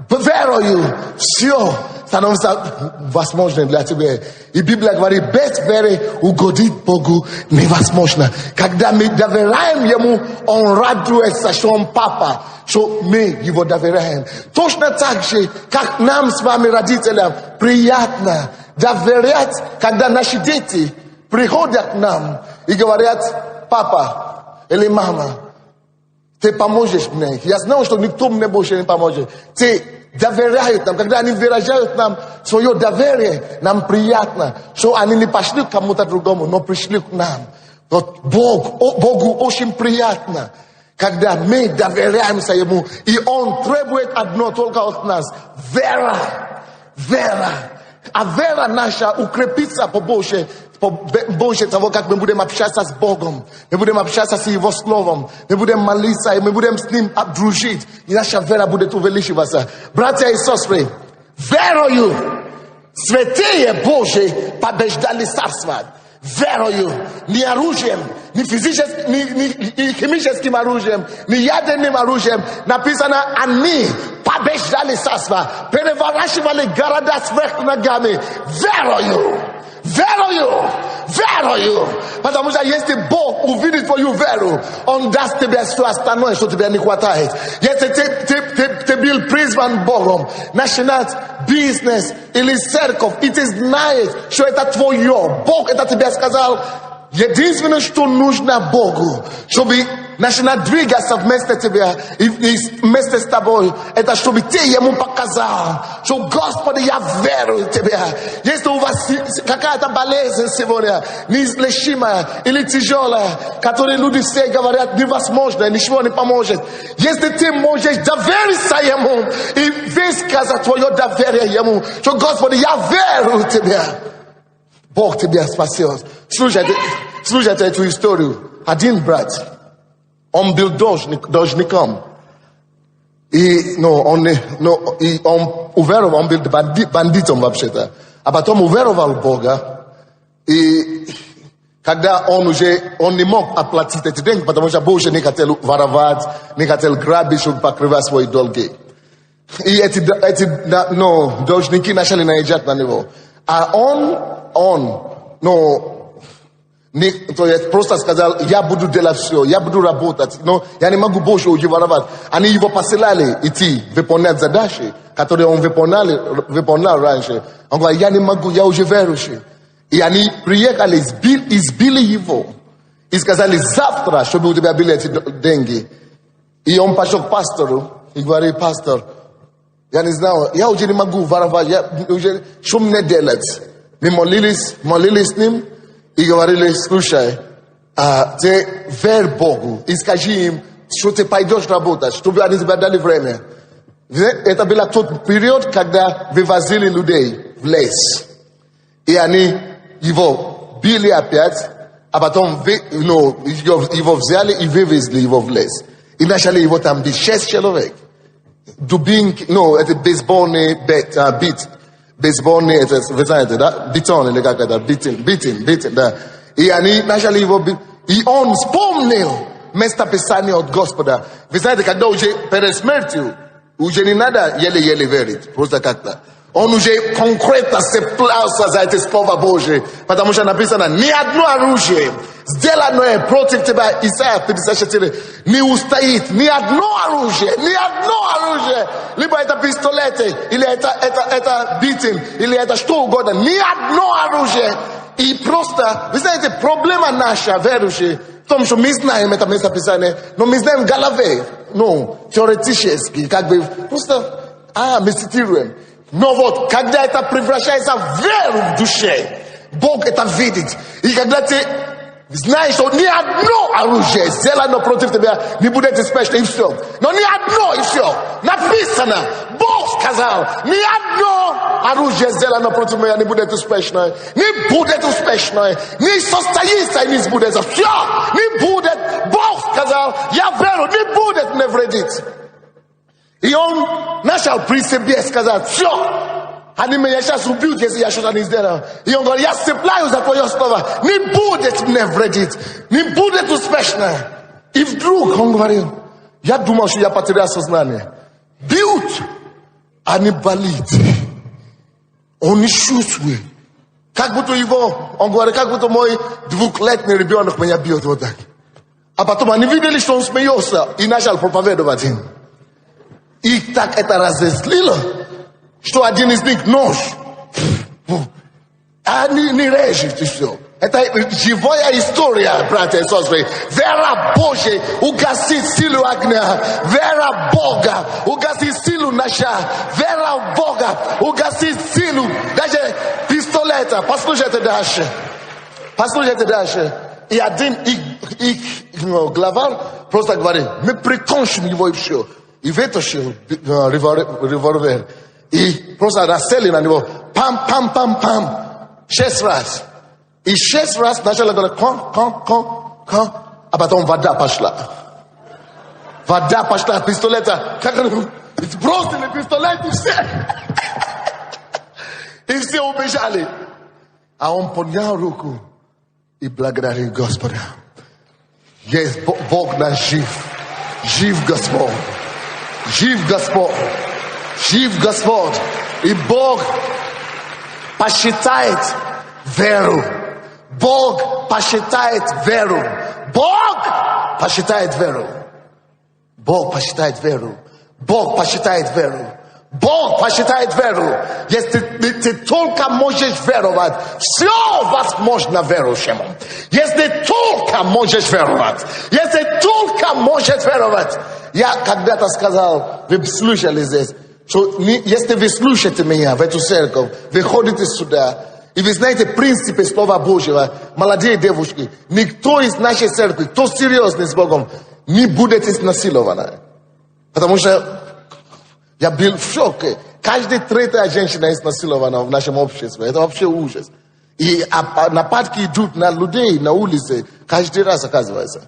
верою все становится возможным для тебя. И Библия говорит: без веры угодить Богу невозможно. Когда мы доверяем Ему, Он радуется, что Он Папа, что мы Его доверяем. Точно так же, как нам с вами, родителям, приятно доверять, когда наши дети приходят к нам и говорят: папа или мама, ты поможешь мне. Я знаю, что никто мне больше не поможет. Ты доверяют нам, когда они выражают нам свое доверие, нам приятно, что они не пошли к кому-то другому, но пришли к нам. Вот Богу очень приятно, когда мы доверяемся Ему, и Он требует одно только от нас: вера. А вера наша укрепится побольше того, как мы будем общаться с Богом, мы будем общаться с Его Словом, мы будем молиться, и мы будем с Ним дружить, и наша вера будет увеличиваться. Братья и сестры, верою Святые Божие побеждали царство. Верою, не оружием, не физическим, не химическим оружием, не ядерным оружием. Написано, они побеждали царство, переворачивали города сверху ногами. Верою. Потому что если Бог увидит твою веру, Он даст тебе все остальное, что тебе не хватает. Если ты был призван Богом начинать бизнес или церковь, и ты знаешь, что это твое, Бог это тебе сказал, единственное, что нужно Богу, чтобы начинать двигаться вместе тебя и вместе с тобой, это чтобы ты ему показал, что Господи, я верую в тебя. Если у вас какая-то болезнь сегодня, неизлечимая или тяжелая, которые люди все говорят невозможно, ничего не поможет. Если ты можешь довериться ему и высказать твое доверие ему, что Господи, я верую в тебя, Бог тебя спасет. Слушайте эту историю. Один брат, он был должником. И он уверовал, он был бандитом вообще-то. А потом уверовал в Бога. И когда он не мог оплатить эти деньги, потому что Бог не хотел воровать, не хотел грабить, чтобы покрывать свои долги. И эти должники начали наезжать на него. А то есть просто сказал, я буду делать все, я буду работать, но я не могу больше воровать. Они его посылали идти выполнять задачи, которые он выполнял раньше. Он говорит, я не могу, я уже верующий. И они приехали, избили его. И сказали, завтра, чтобы у тебя были эти деньги. И он пошел к пастору и говорит, пастор, я не знаю, я уже не могу воровать, что мне делать? Мы молились с ним и говорили, слушай, ты верь Богу и скажи им, что ты пойдешь работать, чтобы они тебе дали время. Это был тот период, когда вывозили людей в лес. И они его били опять, а потом его взяли и вывезли его в лес. И начали его там бить 6 человек. Дубинки, это бейсбольный бит. Бейсбольный, это, вы знаете, да? Бетон или как это, битин, да. И они начали его бить. И он вспомнил местописание от Господа. Вы знаете, когда уже перед смертью, уже не надо еле-еле верить, просто как-то. Он уже конкретно цеплялся за эти слова Божьи, потому что написано, ни одно оружие, сделанное против тебя, Исайя 54, не устоит. Ни одно оружие, либо это пистолеты, или это битин, или это что угодно, ни одно оружие. И просто, вы знаете, проблема наша, верующие, в том, что мы знаем это местописание, но мы знаем в голове, теоретически, просто, мы цитируем. Но вот, когда это превращается в веру в душе, Бог это видит. И когда ты знаешь, что ни одно оружие сделано против тебя не будет успешно, и все. Но ни одно, и все. Написано, Бог сказал, ни одно оружие сделано против меня не будет успешно. Не будет успешно. Не состоится и не сбудется. Все, не будет. Бог сказал, я верю, не будет мне вредить. И он начал при себе сказать, все, они меня сейчас убьют, если я что-то не сделаю. И он говорит, я цепляю за твое слово, не будет мне вредить, не будет успешно. И вдруг он говорил, я думал, что я потерял сознание. Бьют, а не болит. Он не чувствует. Как будто он говорит, как будто мой 2-летний ребенок меня бьет вот так. А потом они видели, что он смеется, и начал проповедовать им. И так это разозлило, что один из них нож. А не режет и все. Это живая история, братья и сестры. Вера Божья угасит силу огня. Вера Бога угасит силу ножа. Вера Бога угасит силу даже пистолета. Послушайте дальше. И один главарь просто говорит, мы прикончим его и все. И вытащил револьвер. И просто рассели на него. Пам. 6 раз. И 6 раз начали говорить, кон. А потом вода пошла. Пистолета. Бросили пистолет и все. И все убежали. А он поднял руку и благодарил Господа. Есть Бог наш жив. Жив Господь. Жив Господь. Жив Господь. И Бог посчитает веру. Бог посчитает веру. Бог посчитает веру. Бог посчитает веру. Бог посчитает веру. Бог посчитает веру. Если ты только можешь веровать, все возможно верующему. Если только можешь веровать. Если только можешь веровать. Я когда-то сказал, вы слушали здесь, что если вы слушаете меня в эту церковь, вы ходите сюда, и вы знаете принципы Слова Божьего, молодые девушки, никто из нашей церкви, кто серьезный с Богом, не будет изнасилован. Потому что я был в шоке. Каждая третья женщина изнасилована в нашем обществе. Это вообще ужас. И нападки идут на людей на улице каждый раз, оказывается.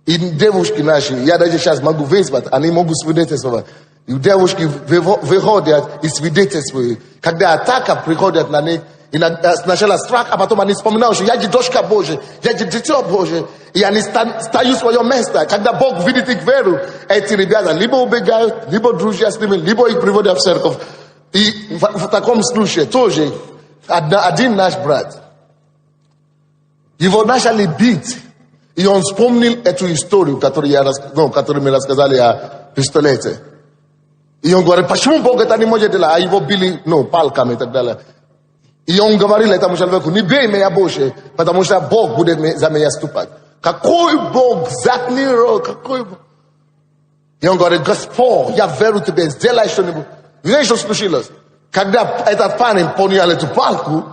И девушки наши, я даже сейчас могу вызвать, они могут свидетельствовать. И девушки выходят и свидетельствуют. Когда атака приходит на них, и сначала страх, а потом они вспоминают, что я же дочка Божия, я же дитё Божие. И они встают в свое место. Когда Бог видит их веру, эти ребята либо убегают, либо дружат с ними, либо их приводят в церковь. И в таком случае тоже один наш брат, его начали бить. И он вспомнил эту историю, которую мы рассказали о пистолете. И он говорит, почему Бог это не может делать? А его били палками и так далее. И он говорил этому человеку, не бей меня больше, потому что Бог будет за меня ступать. Какой Бог? Заткни рот, какой Бог? И он говорит, Господь, я верю тебе, сделай что-нибудь. Знаешь, что случилось? Когда этот парень поднял эту палку,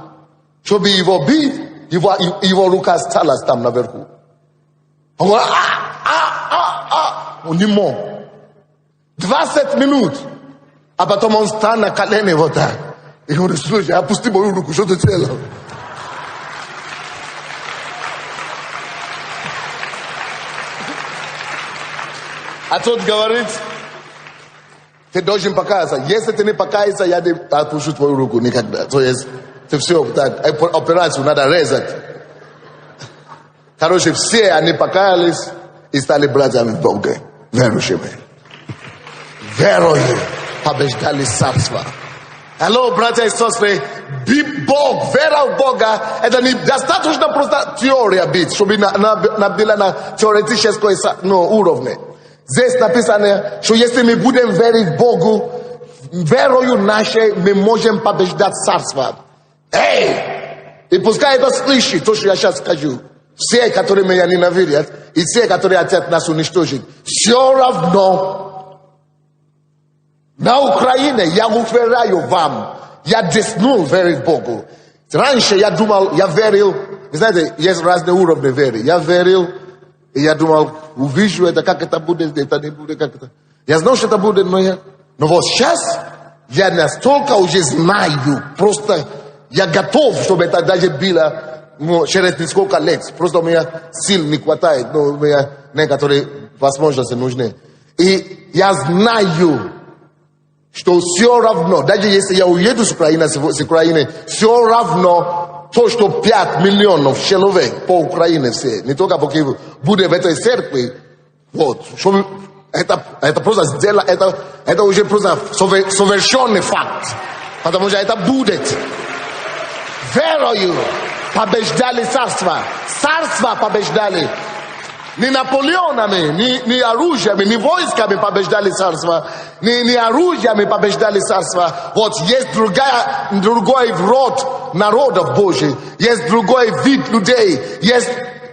чтобы его бить, его рука осталась там наверху. Он говорит, он не мог. 20 минут. А потом он встал на колени вот так. И говорит, слушай, опусти мою руку, что ты делал? А тот говорит, ты должен покаяться. Если ты не покаяться, я не отпущу твою руку никогда. То есть, ты все, так, операцию надо резать. Короче, все они покаялись и стали братьями в Боге, верующими. Верою побеждали царство. Алло, братья и сестры, Бог, вера в Бога, это не достаточно просто теория быть, чтобы была на теоретическом уровне. Здесь написано, что если мы будем верить Богу, верою нашей мы можем побеждать царство. И пускай это слышит, то, что я сейчас скажу. Все, которые меня ненавидят, и все, которые хотят нас уничтожить, все равно на Украине я уверяю вам, я деснул верить Богу. Раньше я думал, я верил, вы знаете, есть разные уровни веры. Я верил, и я думал, увижу это, как это будет, это не будет, как это. Я знал, что это будет, но вот сейчас я настолько уже знаю, просто я готов, чтобы это даже было через несколько лет. Просто у меня сил не хватает, но у меня некоторые возможности нужны. И я знаю, что все равно, даже если я уеду с Украины, все равно то, что 5 миллионов человек по Украине все, не только по Киеву, будет в этой церкви, вот, это просто сделано, это уже просто совершенный факт, потому что это будет. Верою побеждали царство побеждали. Не Наполеонами, не оружиями, не войсками побеждали царство, не оружиями побеждали царство. Вот есть другой род народов Божьих, есть другой вид людей, есть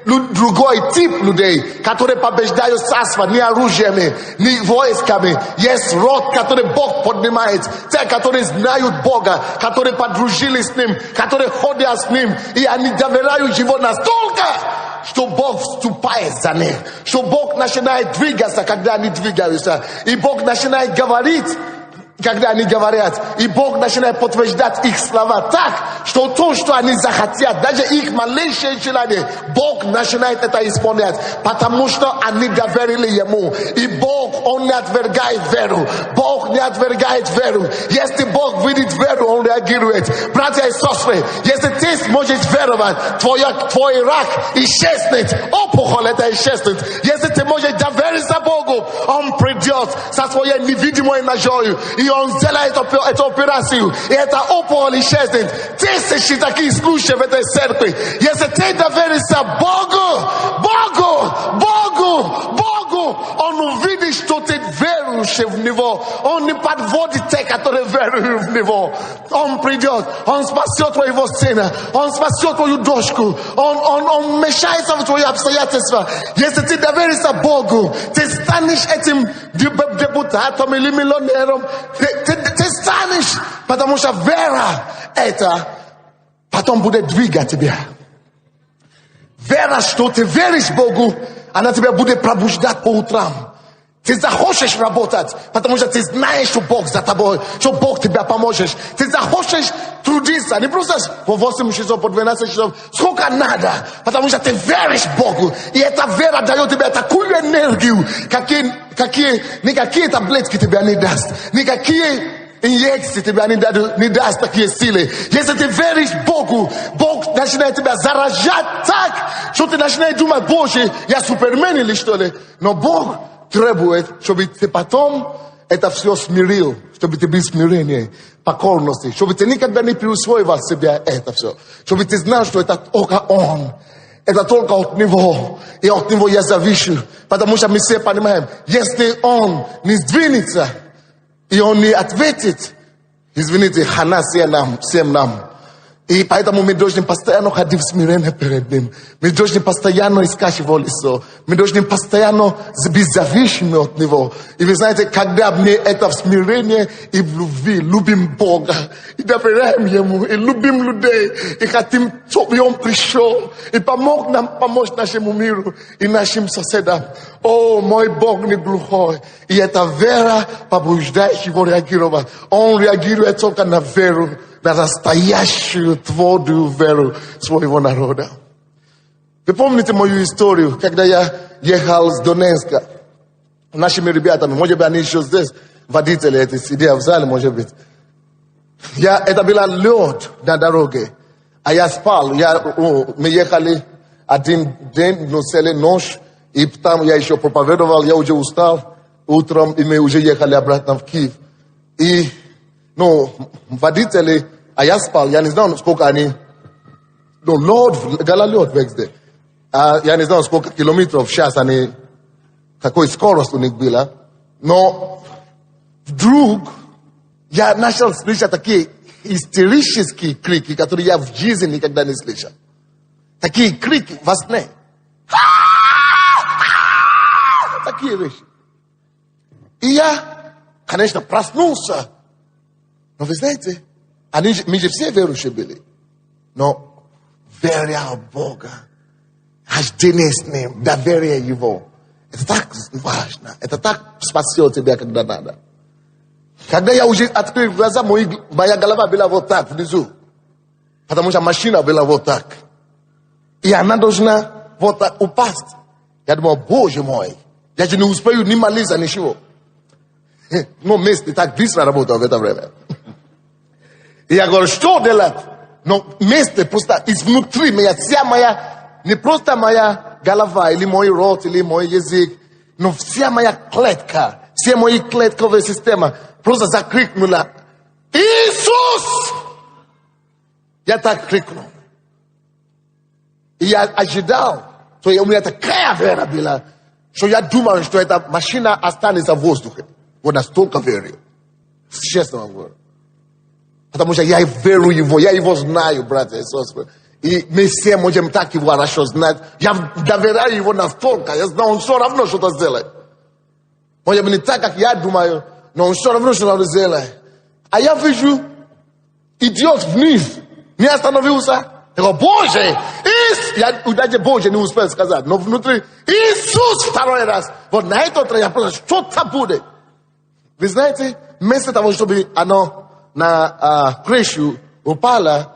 другой тип людей, которые побеждают царство не оружиями, не войсками. Есть род, который Бог поднимает, те, которые знают Бога, которые подружились с Ним, которые ходят с Ним, и они доверяют Его настолько, что Бог вступает за них, что Бог начинает двигаться, когда они двигаются, и Бог начинает говорить, когда они говорят, и Бог начинает подтверждать их слова так, что то, что они захотят, даже их малейшее желание, Бог начинает это исполнять, потому что они доверили Ему. И Бог, Он не отвергает веру. Бог Бог не отвергает веру. Если Бог видит веру, Он реагирует. Братья и сестры, если ты сможешь веровать, твой рак исчезнет. Опухоль это исчезнет. Если ты можешь довериться Богу, Он придет со своей невидимой ножой, и Он сделает эту операцию, и эта опухоль исчезнет. Тысячи таких случаев в этой церкви. Если ты доверишься Богу, Он увидит, что ты веруешь в Него. Он не подводит те, которые веруют в Него. Он придет, Он спасет твоего сына, Он спасет твою дочку, Он вмешается в твои обстоятельства. Если ты доверишься Богу, ты станешь этим депутатом или миллионером. Ты станешь, потому что вера это потом будет двигать тебя. Вера, что ты веришь Богу, она тебя будет пробуждать по утрам. Ты захочешь работать, потому что ты знаешь, что Бог за тобой, что Бог тебя поможет. Ты захочешь трудиться, не просто по 8 часов, по 12 часов, сколько надо, потому что ты веришь Богу. И эта вера дает тебе такую энергию, никакие таблетки тебя не даст, никакие инъекции тебя не даст такие силы. Если ты веришь Богу, Бог начинает тебя заражать так, что ты начинаешь думать, Боже, я супермен или что ли. Но Бог требует, чтобы ты потом это все смирил, чтобы ты был смирение, покорности, чтобы ты никогда не присвоивал себя это все, чтобы ты знал, что это только Он, это только от Него, и от Него я завишу, потому что мы все понимаем, если Он не сдвинется, и Он не ответит, извините, хана всем нам. И поэтому мы должны постоянно ходить в смирение перед Ним. Мы должны постоянно искать Его лицо. Мы должны постоянно быть зависимыми от Него. И вы знаете, когда мы это в смирении и в любви, любим Бога, и доверяем Ему, и любим людей, и хотим, чтобы Он пришел, и помог нам помочь нашему миру и нашим соседям. О, мой Бог не глухой. И эта вера побуждает Его реагировать. Он реагирует только на веру, на настоящую твердую веру своего народа. Вы помните мою историю, когда я ехал с Донецка нашими ребятами, может быть, они еще здесь, водители эти сидят в зале, может быть. Это был лед на дороге, а я спал. Мы ехали один день, но целый ночь, и там я еще проповедовал, я уже устал утром, и мы уже ехали обратно в Киев. И, водители, а я спал, я не знал, сколько они, лед, гололед везде. Я не знал, сколько километров в час они, какой скорость у них была. Но вдруг я начал слышать такие истерические крики, которые я в жизни никогда не слышал. Такие крики во сне. Такие вещи. И я, конечно, проснулся. Но вы знаете, мы же все верующие были. Но веря в Бога, хождение с Ним, доверие Его, это так важно. Это так спасет тебя, когда надо. Когда я уже открыл глаза, моя голова была вот так внизу. Потому что машина была вот так. И она должна вот так упасть. Я думал, Боже мой, я же не успею ни молиться, ничего. Но мысли так быстро работают в это время. И я говорю, что делать? Но мысли просто изнутри меня, вся моя, не просто моя голова, или мой рот, или мой язык, но вся моя клетка, все мои клетковые системы просто закрикнула: Иисус! Я так крикнул. И я ожидал, что у меня такая вера была, что я думал, что эта машина останется в воздухе. Вот настолько верю. Честно вам говорю. Потому что я верю Его, я Его знаю, братья и сестры. И мы все можем так Его хорошо знать. Я доверяю Его настолько, я знаю, Он все равно что-то сделает. Может быть, не так, как я думаю, но Он все равно что-то сделает. А я вижу, идет вниз, не остановился. Я говорю, Боже, я даже Боже не успел сказать, но внутри, Иисус второй раз. Вот на этот раз я просто, что-то будет. Вы знаете, вместо того, чтобы оно на крышу упало,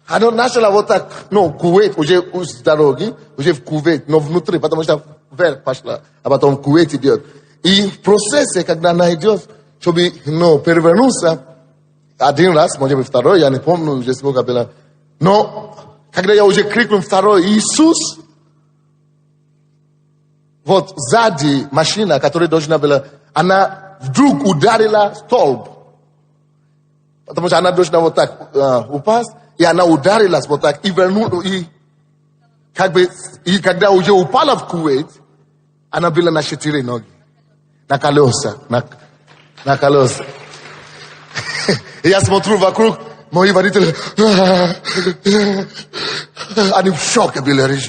оно начало вот так, Кувейт уже с дороги, уже в Кувейт, но внутри, потому что вверх пошла, а потом Кувейт идет. И в процессе, когда она идет, чтобы, перевернулся один раз, может быть, второй, я не помню уже сколько было. Но, когда я уже крикнул второй, Иисус, вот сзади машина, которая должна была, она вдруг ударила столб. Потому что она должна вот так упасть, и она ударилась вот так, и вернула, и когда уже упала в кювет, она была на 4 ноги. На колеса. На колеса. Я смотрю вокруг, мои водители, они в шоке были.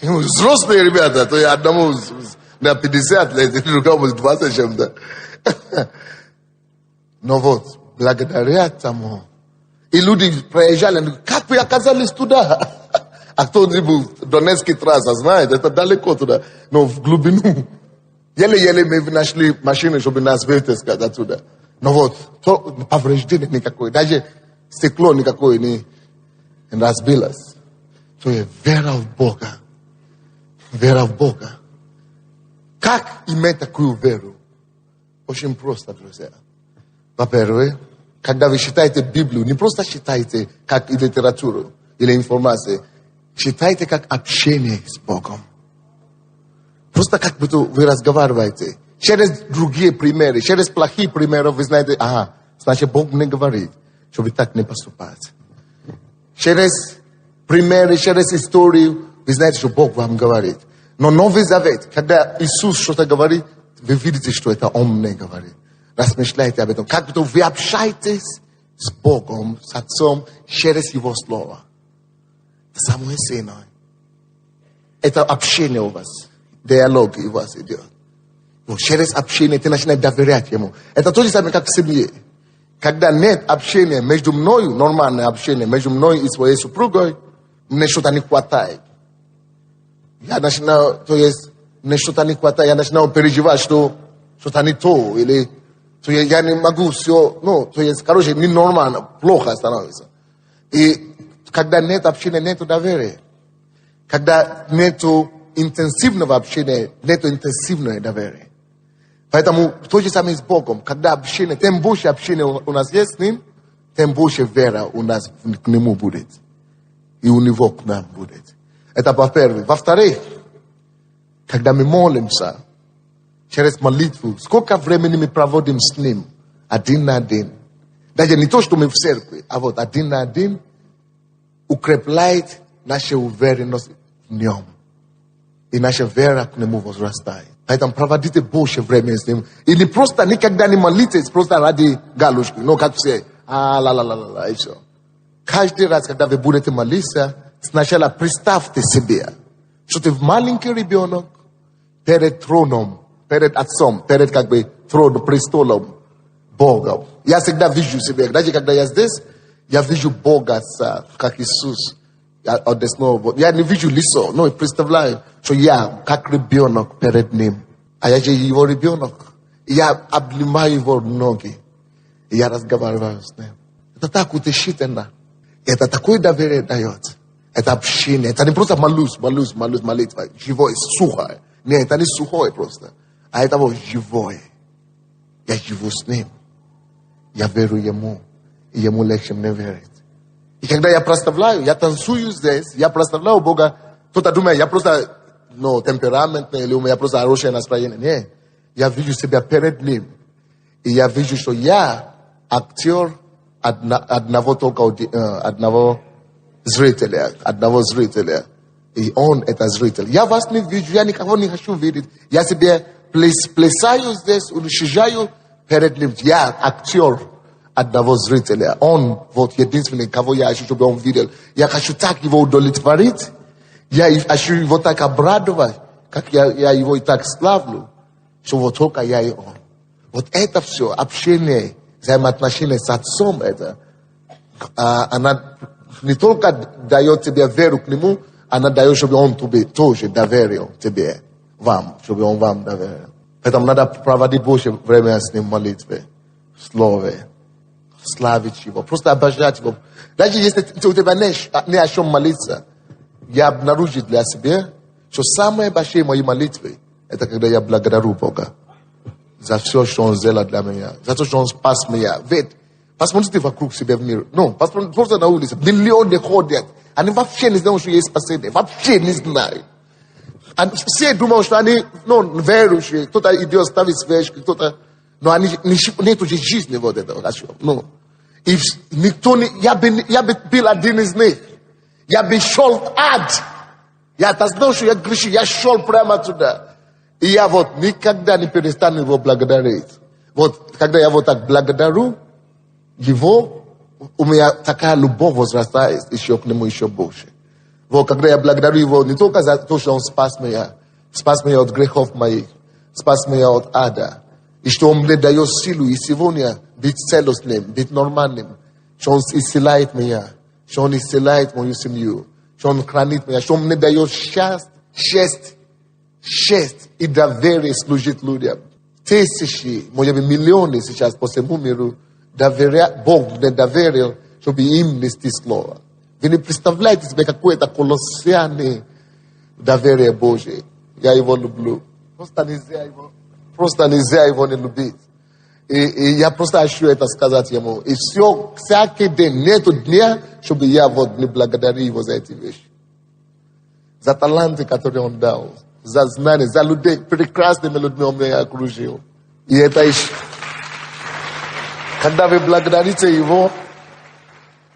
Взрослые ребята, то я одному на 50 лет, другому 20 чем-то. Но вот, благодаря тому, и люди проезжали, как вы оказались туда? А кто-нибудь Донецкий трасса знает, это далеко туда, но в глубину. Еле-еле мы нашли машины, чтобы нас вытаскать оттуда. Но вот, повреждения никакой, даже стекло никакое не разбилось. То есть вера в Бога. Вера в Бога. Как иметь такую веру? Очень просто, друзья. Во-первых, когда вы читаете Библию, не просто читайте как и литературу или информацию, читайте как общение с Богом. Просто как будто вы разговариваете. Через другие примеры, через плохие примеры вы знаете, значит Бог мне говорит, чтобы так не поступать. Через примеры, через историю, вы знаете, что Бог вам говорит. Но Новый Завет, когда Иисус что-то говорит, вы видите, что это Он мне говорит. Размышляйте об этом. Как будто вы общаетесь с Богом, с Отцом, через Его Слово. Это самое сильное. Это общение у вас. Диалог у вас идет. Но через общение ты начинаешь доверять Ему. Это то же самое, как в семье. Когда нет общения между мною, нормальное общение между мной и своей супругой, мне что-то не хватает. Я начинаю, то есть, мне что-то не хватает, я начинаю переживать, что что-то не то, или то есть, я не могу все, то есть, короче, ненормально, плохо становится. И когда нет общения, нет доверия. Когда нет интенсивного общения, нет интенсивного доверия. Поэтому то же самое с Богом. Когда общение, тем больше общения у нас есть с Ним, тем больше вера у нас к Нему будет. И у Него к нам будет. Это во-первых. Во-вторых, когда мы молимся, через молитву, сколько времени мы проводим с Ним, один на один. Даже не то, что мы в церкви, а вот один на один, укрепляет нашу уверенность в Нем. И наша вера к Нему возрастает. Поэтому проводите больше времени с Ним. И не просто никогда не молитесь, просто ради галочки. Как все, и все. Каждый раз, когда вы будете молиться, сначала представьте себе, что ты маленький ребенок перед троном, перед Отцом, перед троном, престолом Бога. Я всегда вижу себя, даже когда я здесь, я вижу Бога Отца, как Иисус. Я не вижу лицо, но представляю, что я как ребенок перед Ним. А я же Его ребенок. И я обнимаю Его ноги. И я разговариваю с Ним. Это так утешительно. Это такое доверие дает. Это общение. Это не просто молитва. Живое, сухое. Нет, это не сухое просто. А это вот живое. Я живу с Ним. Я верю Ему. И Ему легче мне верить. И когда я прославляю, я танцую здесь, я прославляю Бога, кто-то думает, я просто темпераментный, или у меня просто хорошее настроение. Нет. Я вижу себя перед Ним. И я вижу, что я актер одного зрителя. И Он это зритель. Я вас не вижу, я никого не хочу видеть. Я себе плясаю здесь, уничижаю перед Ним. Я актер одного зрителя. Он вот единственный, кого я хочу, чтобы он видел. Я хочу так его удовлетворить. Я хочу его так обрадовать, как я его и так славлю, что вот только я и он. Вот это все, общение, взаимоотношения с Отцом, это, она не только дает тебе веру к Нему, она дает, чтобы Он тебе тоже доверил тебе, вам, чтобы Он вам доверил. Поэтому надо проводить больше времени с Ним в молитве, в Слове, славить Его, просто обожать Его. Даже если у тебя не о чем молиться, я обнаружил для себя, Что самое большое моей молитвы, это когда я благодарю Бога за все, что Он сделал для меня, за то, что Он спас меня. Ведь посмотрите вокруг себя в мир. Ну, просто на улице. Миллионы ходят. Они вообще не знают, что есть спасение. Вообще не знают. Все думают, что они верующие. Кто-то идет ставить свечки, кто-то... Но они нет уже жизни вот этого. Ну, и никто не... Я бы был один из них. Я бы шел в ад. Я знал, что я грешил. Я шел прямо туда. И я вот никогда не перестану его благодарить. Вот, когда я вот так благодарю его, у меня такая любовь возрастает еще к нему еще больше. Вот, когда я благодарю его не только за то, что он спас меня от грехов моих, спас меня от ада, и что он мне дает силу и сегодня быть целостным, быть нормальным, что он исцеляет меня, что он исцеляет мою семью, что он хранит меня, что он мне дает честь и доверие служить людям. Тысячи, может быть, миллионы сейчас по всему миру Бог мне доверил, чтобы им нести слово. Вы не представляете себе какое-то колоссальное доверие Божие. Я его люблю. Просто нельзя его не любить. И я просто хочу это сказать ему. И все, всякий день, нету дня, чтобы я вот не благодарил его за эти вещи. За таланты, которые он дал. За знания, за людей, прекрасными людьми он меня окружил. И это еще... Когда вы благодарите его,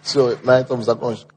все, на этом закончим.